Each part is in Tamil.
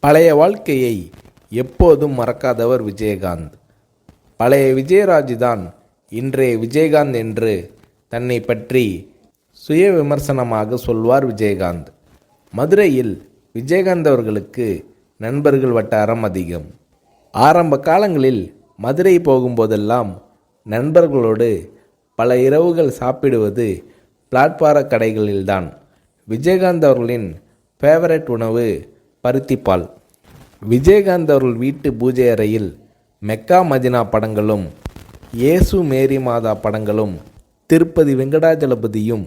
பழைய வாழ்க்கையை எப்போதும் மறக்காதவர் விஜயகாந்த். பழைய விஜயராஜ் தான் இன்றைய விஜயகாந்த் என்று தன்னை பற்றி சுய விமர்சனமாக சொல்வார் விஜயகாந்த். மதுரையில் விஜயகாந்த் அவர்களுக்கு நண்பர்கள் வட்டாரம் அதிகம். ஆரம்ப காலங்களில் மதுரை போகும்போதெல்லாம் நண்பர்களோடு பல இரவுகள் சாப்பிடுவது பிளாட்பார கடைகளில்தான். விஜயகாந்த் அவர்களின் ஃபேவரட் உணவு பருத்திப்பால். விஜயகாந்த் அவர்கள் வீட்டு பூஜை அறையில் மெக்கா மதினா படங்களும் இயேசு மேரி மாதா படங்களும் திருப்பதி வெங்கடாஜலபதியும்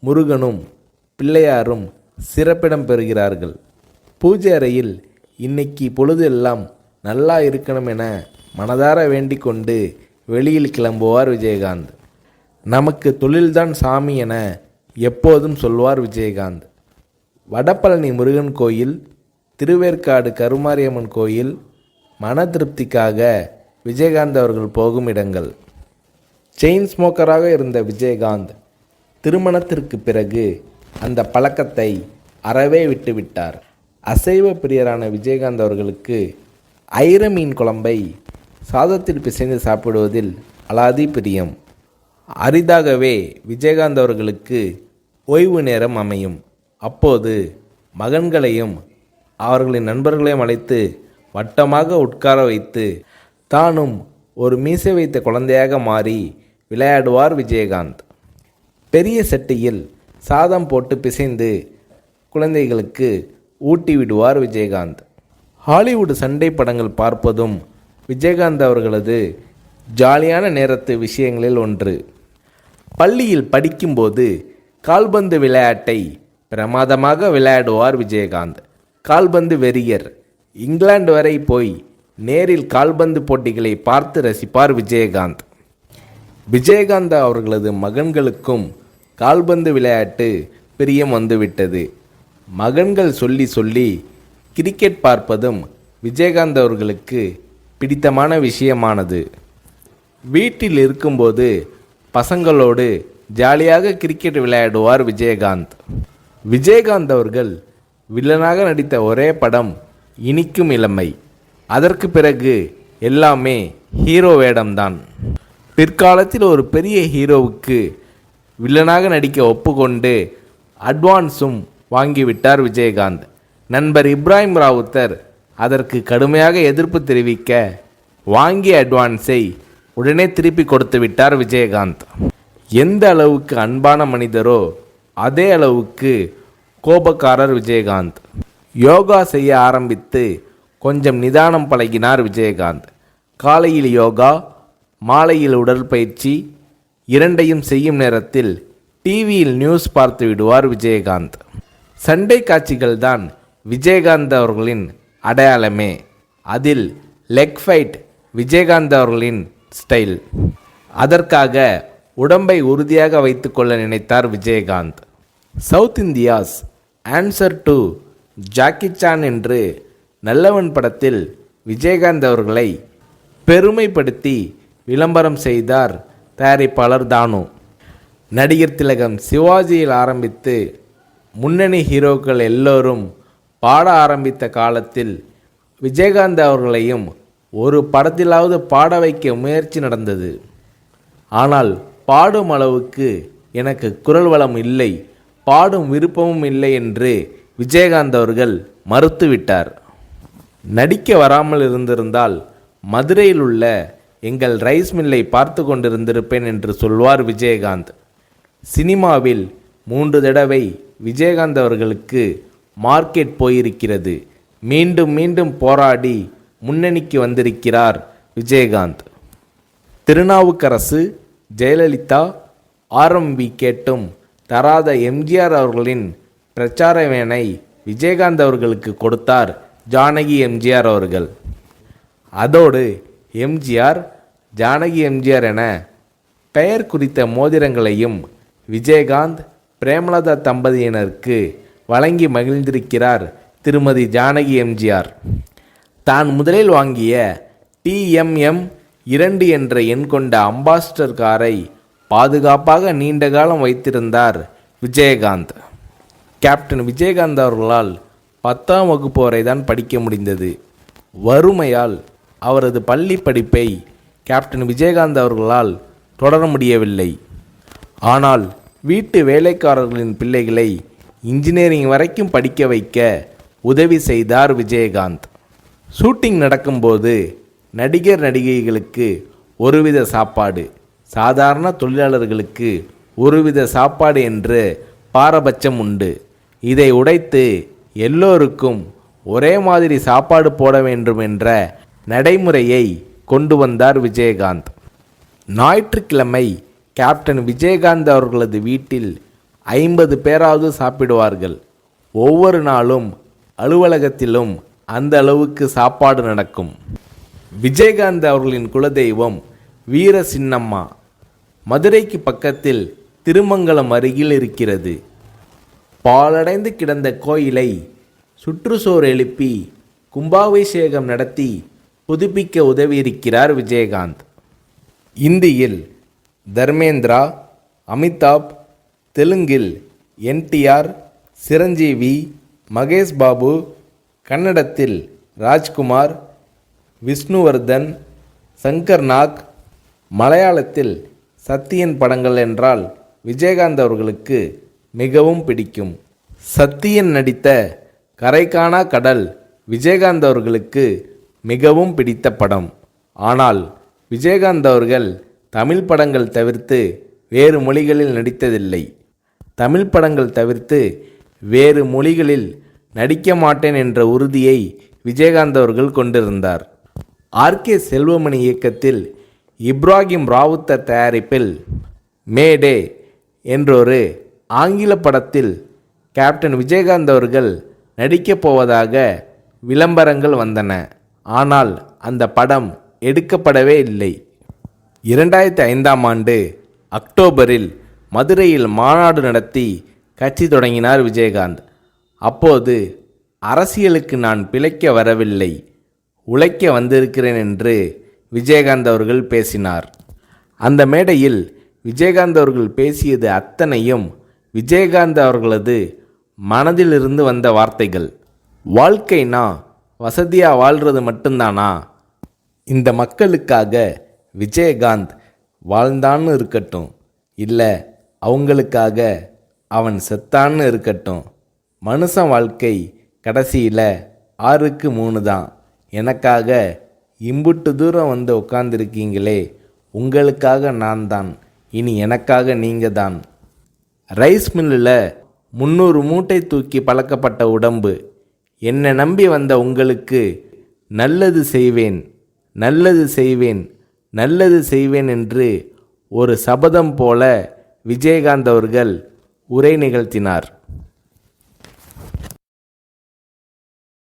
முருகனும் பிள்ளையாரும் சிறப்பிடம் பெறுகிறார்கள். பூஜை அறையில் இன்னைக்கு பொழுது எல்லாம் நல்லா இருக்கணும் என மனதார வேண்டிக் கொண்டு வெளியில் கிளம்புவார் விஜயகாந்த். நமக்கு தொழில்தான் சாமி என எப்போதும் சொல்வார் விஜயகாந்த். வடபழனி முருகன் கோயில், திருவேற்காடு கருமாரியம்மன் கோயில் மன திருப்திக்காக விஜயகாந்த் அவர்கள் போகும் இடங்கள். செயின் ஸ்மோக்கராக இருந்த விஜயகாந்த் திருமணத்திற்கு பிறகு அந்த பழக்கத்தை அறவே விட்டுவிட்டார். அசைவ பிரியரான விஜயகாந்த் அவர்களுக்கு ஐர மீன் குழம்பை சாதத்தில் பிசைந்து சாப்பிடுவதில் அலாதி பிரியம். அரிதாகவே விஜயகாந்த் அவர்களுக்கு ஓய்வு நேரம் அமையும். அப்போது மகன்களையும் அவர்களின் நண்பர்களையும் அழைத்து வட்டமாக உட்கார வைத்து தானும் ஒரு மீசை வைத்த குழந்தையாக மாறி விளையாடுவார் விஜயகாந்த். பெரிய சட்டியில் சாதம் போட்டு பிசைந்து குழந்தைகளுக்கு ஊட்டி விடுவார் விஜயகாந்த். ஹாலிவுட் சண்டை படங்கள் பார்ப்பதும் விஜயகாந்த் அவர்களது ஜாலியான நேரத்து விஷயங்களில் ஒன்று. பள்ளியில் படிக்கும்போது கால்பந்து விளையாட்டை பிரமாதமாக விளையாடுவார் விஜயகாந்த். கால்பந்து வெறியர். இங்கிலாந்து வரை போய் நேரில் கால்பந்து போட்டிகளை பார்த்து ரசிப்பார் விஜயகாந்த். விஜயகாந்த் அவர்களது மகன்களுக்கும் கால்பந்து விளையாட்டு பிரியம் வந்துவிட்டது. மகன்கள் சொல்லி சொல்லி கிரிக்கெட் பார்ப்பதும் விஜயகாந்த் அவர்களுக்கு பிடித்தமான விஷயமானது. வீட்டில் இருக்கும்போது பசங்களோடு ஜாலியாக கிரிக்கெட் விளையாடுவார் விஜயகாந்த். விஜயகாந்த் அவர்கள் வில்லனாக நடித்த ஒரே படம் இனிக்கும் இளமை. அதற்கு பிறகு எல்லாமே ஹீரோ வேடம்தான். பிற்காலத்தில் ஒரு பெரிய ஹீரோவுக்கு வில்லனாக நடிக்க ஒப்புக்கொண்டு அட்வான்ஸும் வாங்கிவிட்டார் விஜயகாந்த். நண்பர் இப்ராஹிம் ராவுத்தர் அதற்கு கடுமையாக எதிர்ப்பு தெரிவிக்க வாங்கிய அட்வான்ஸை உடனே திருப்பி கொடுத்து விட்டார் விஜயகாந்த். எந்த அளவுக்கு அன்பான மனிதரோ அதே அளவுக்கு கோபக்காரர் விஜயகாந்த். யோகா செய்ய ஆரம்பித்து கொஞ்சம் நிதானம் பழகினார் விஜயகாந்த். காலையில் யோகா, மாலையில் உடற்பயிற்சி இரண்டையும் செய்யும் நேரத்தில் டிவியில் நியூஸ் பார்த்து விடுவார் விஜயகாந்த். சண்டை காட்சிகள் தான் விஜயகாந்த் அவர்களின் அடையாளமே. அதில் லெக் ஃபைட் விஜயகாந்த் அவர்களின் ஸ்டைல். அதற்காக உடம்பை உறுதியாக வைத்துக்கொள்ள நினைத்தார் Vijayakanth. South India's answer to Jackie Chan என்று நல்லவன் படத்தில் விஜயகாந்த் அவர்களை பெருமைப்படுத்தி விளம்பரம் செய்தார் தயாரிப்பாளர் தானு. நடிகர் திலகம் சிவாஜியில் ஆரம்பித்து முன்னணி ஹீரோக்கள் எல்லோரும் பாட ஆரம்பித்த காலத்தில் விஜயகாந்த் அவர்களையும் ஒரு படத்திலாவது பாட வைக்க முயற்சி நடந்தது. ஆனால் பாடும் அளவுக்கு எனக்கு குரல் வளம் இல்லை, பாடும் விருப்பமும் இல்லை என்று விஜயகாந்த் அவர்கள் மறுத்துவிட்டார். நடிக்க வராமல் இருந்திருந்தால் மதுரையில் உள்ள எங்கள் ரைஸ் மில்லை பார்த்து கொண்டிருந்திருப்பேன் என்று சொல்வார் விஜயகாந்த். சினிமாவில் 3 தடவை விஜயகாந்த் அவர்களுக்கு மார்க்கெட் போயிருக்கிறது. மீண்டும் மீண்டும் போராடி முன்னணிக்கு வந்திருக்கிறார் விஜயகாந்த். திருநாவுக்கரசு, ஜெயலலிதா, ஆர்எம்பி கேட்டும் தராத எம்ஜிஆர் அவர்களின் பிரச்சார வேனை விஜயகாந்த் அவர்களுக்கு கொடுத்தார் ஜானகி எம்ஜிஆர் அவர்கள். அதோடு எம்ஜிஆர், ஜானகி எம்ஜிஆர் என பெயர் குறித்த மோதிரங்களையும் விஜயகாந்த், பிரேமலதா தம்பதியினருக்கு வழங்கி மகிழ்ந்திருக்கிறார் திருமதி ஜானகி எம்ஜிஆர். தான் முதலில் வாங்கிய TMM 2 என்ற எண் கொண்ட அம்பாஸ்டர் காரை பாதுகாப்பாக நீண்ட காலம் வைத்திருந்தார் விஜயகாந்த். கேப்டன் விஜயகாந்த் அவர்களால் 10ஆம் வகுப்பு வரை தான் படிக்க முடிந்தது. வறுமையால் அவரது பள்ளி படிப்பை கேப்டன் விஜயகாந்த் அவர்களால் தொடர முடியவில்லை. ஆனால் வீட்டு வேலைக்காரர்களின் பிள்ளைகளை இன்ஜினியரிங் வரைக்கும் படிக்க வைக்க உதவி செய்தார் விஜயகாந்த். ஷூட்டிங் நடக்கும்போது நடிகர் நடிகைகளுக்கு ஒருவித சாப்பாடு, சாதாரண தொழிலாளர்களுக்கு ஒருவித சாப்பாடு என்று பாரபட்சம் உண்டு. இதை உடைத்து எல்லோருக்கும் ஒரே மாதிரி சாப்பாடு போட வேண்டும் என்ற நடைமுறையை கொண்டு வந்தார் விஜயகாந்த். ஞாயிற்றுக்கிழமை கேப்டன் விஜயகாந்த் அவர்களது வீட்டில் 50 பேராவது சாப்பிடுவார்கள். ஒவ்வொரு நாளும் அலுவலகத்திலும் அந்த அளவுக்கு சாப்பாடு நடக்கும். விஜயகாந்த் அவர்களின் குலதெய்வம் வீர சின்னம்மா மதுரைக்கு பக்கத்தில் திருமங்கலம் அருகில் இருக்கிறது. பாழடைந்து கிடந்த கோயிலை சுற்றுச்சூழல் எழுப்பி கும்பாபிஷேகம் நடத்தி புதுப்பிக்க உதவியிருக்கிறார் விஜயகாந்த். இந்தியில் தர்மேந்திரா, அமிதாப், தெலுங்கில் NTR, சிரஞ்சீவி, மகேஷ் பாபு, கன்னடத்தில் ராஜ்குமார், விஷ்ணுவர்தன், சங்கர் நாக், மலையாளத்தில் சத்யன் படங்கள் என்றால் விஜயகாந்த் அவர்களுக்கு மிகவும் பிடிக்கும். சத்யன் நடித்த கரைக்காணா கடல் விஜயகாந்த் அவர்களுக்கு மிகவும் பிடித்த படம். ஆனால் விஜயகாந்த் அவர்கள் தமிழ் படங்கள் தவிர்த்து வேறு மொழிகளில் நடித்ததில்லை. தமிழ் படங்கள் தவிர்த்து வேறு மொழிகளில் நடிக்க மாட்டேன் என்ற உறுதியை விஜயகாந்த் அவர்கள் கொண்டிருந்தார். RK செல்வமணி இயக்கத்தில் இப்ராஹிம் ராவுத்தர் தயாரிப்பில் மேடே என்றொரு ஆங்கில படத்தில் கேப்டன் விஜயகாந்த் அவர்கள் நடிக்கப் போவதாக விளம்பரங்கள் வந்தன. ஆனால் அந்த படம் எடுக்கப்படவே இல்லை. 2005ஆம் ஆண்டு அக்டோபரில் மதுரையில் மாநாடு நடத்தி கட்சி தொடங்கினார் விஜயகாந்த். அப்போது அரசியலுக்கு நான் பிழைக்க வரவில்லை, உழைக்க வந்திருக்கிறேன் என்று விஜயகாந்த் அவர்கள் பேசினார். அந்த மேடையில் விஜயகாந்த் அவர்கள் பேசியது அத்தனையும் விஜயகாந்த் அவர்களது மனதிலிருந்து வந்த வார்த்தைகள். வாழ்க்கைனா வசதியாக வாழ்கிறது மட்டும்தானா? இந்த மக்களுக்காக விஜயகாந்த் வாழ்ந்தான்னு இருக்கட்டும், இல்லை அவங்களுக்காக அவன் செத்தான்னு இருக்கட்டும், மனுஷன் வாழ்க்கை கடைசியில் 6க்கு 3 தான். எனக்காக இம்புட்டு தூரம் வந்து உட்காந்துருக்கீங்களே, உங்களுக்காக நான் தான், இனி எனக்காக நீங்கள் தான். ரைஸ் மில்லில் 300 மூட்டை தூக்கி பழக்கப்பட்ட உடம்பு, என்னை நம்பி வந்த உங்களுக்கு நல்லது செய்வேன், நல்லது செய்வேன், நல்லது செய்வேன் என்று ஒரு சபதம் போல விஜயகாந்த் அவர்கள் உரை நிகழ்த்தினார்.